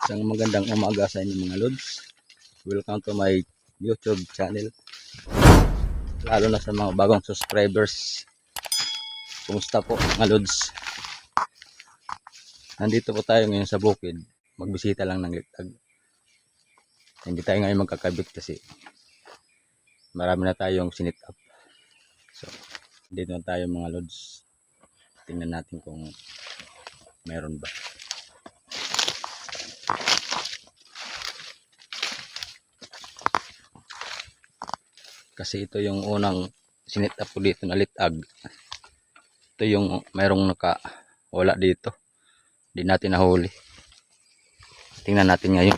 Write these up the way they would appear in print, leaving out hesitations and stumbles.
Isang magandang umaga sa inyo mga lods. Welcome to my YouTube channel. Lalo na sa mga bagong subscribers. Kumusta po mga lods? Nandito po tayo ngayon sa bukid. Magbisita lang ng litag. Hindi tayo ngayon magkakabit kasi marami na tayong sinit up. So, dito na tayo mga lods. Tingnan natin kung meron ba. Kasi ito yung unang sinit up ko dito na litag. Ito yung mayroong wala dito. Hindi natin nahuli. Tingnan natin ngayon.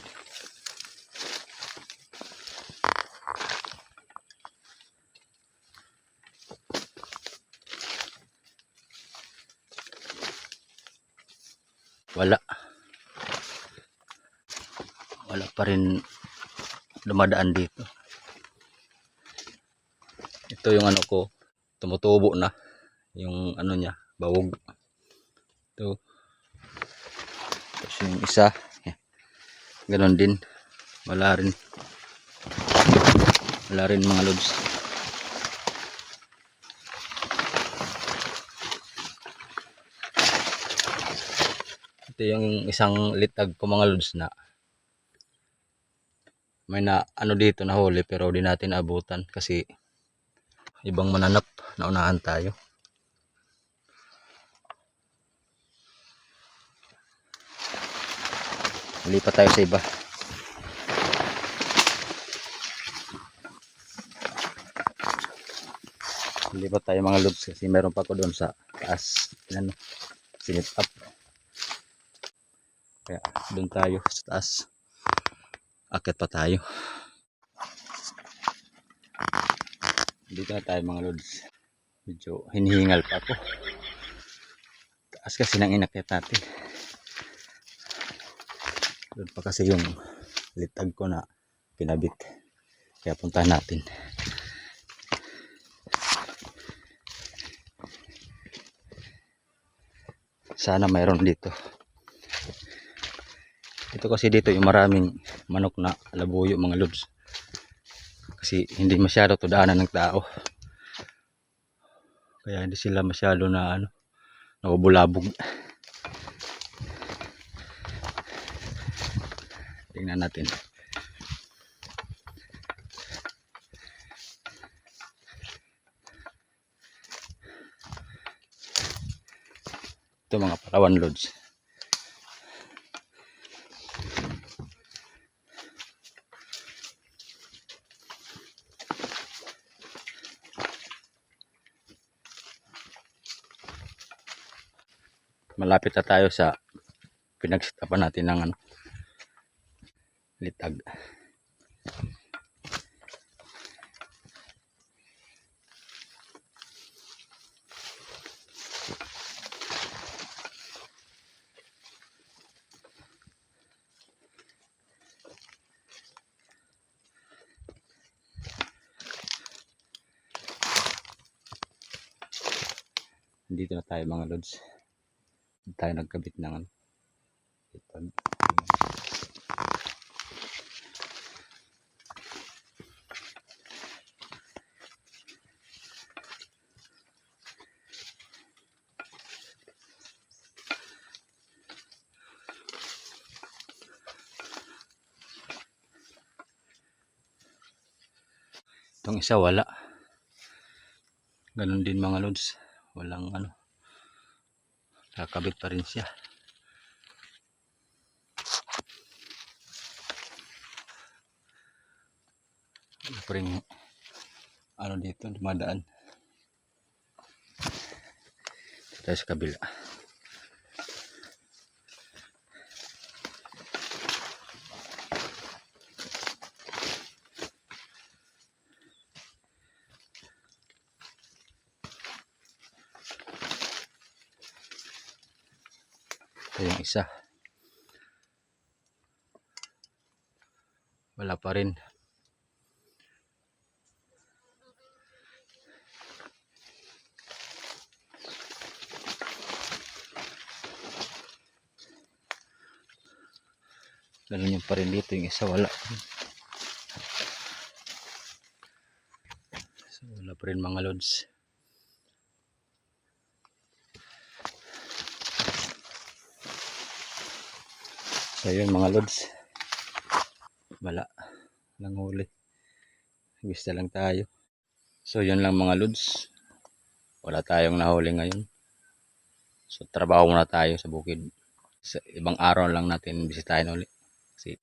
Wala pa rin dumadaan dito. Ito yung ano ko, tumutubo na yung ano niya, bawog. Ito. Tapos yung isa, ganoon din. Wala rin mga lods. Ito yung isang litag ko mga lods na may na ano dito na huli pero di natin abutan kasi ibang mananap, naunahan tayo. Lipat tayo sa iba. Lipat tayo mga lods kasi meron pa ko doon sa taas. Yan, sinit up. Kaya doon tayo sa taas. Akit pa tayo. Dito na tayo mga lods. Medyo hinihingal pa ako. Taas kasi nang inakit natin. Doon pa kasi yung litag ko na pinabit. Kaya puntahan natin. Sana mayroon dito. Ito kasi dito yung maraming manok na labuyo mga lods. Kasi hindi masyado to daanan ng tao. Kaya hindi sila masyado na nakubulabog. Tingnan natin. Ito mga Palawan lods. Malapit na tayo sa pinagsitapan natin ng litag. Dito na tayo mga lods. Dito tayo nagkabit ng litag. Itong isa wala. Ganun din mga lods. Walang kakabit pa rin siya. Wala pa rin dito dumadaan. Tayo sa kabila. Ito yung isa. Wala pa rin. Ganun yung pa rin dito, yung isa wala. So, wala pa rin mga lods. So yun mga lods, wala lang huli, gusto lang tayo. So yun lang mga lods, wala tayong nahuli ngayon. So trabaho muna tayo sa bukid, sa ibang araw lang natin bisitahin ulit. Kasi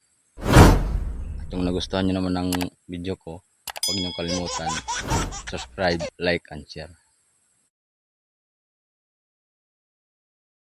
at kung nagustuhan nyo naman ng video ko, huwag nyo kalimutan subscribe, like and share.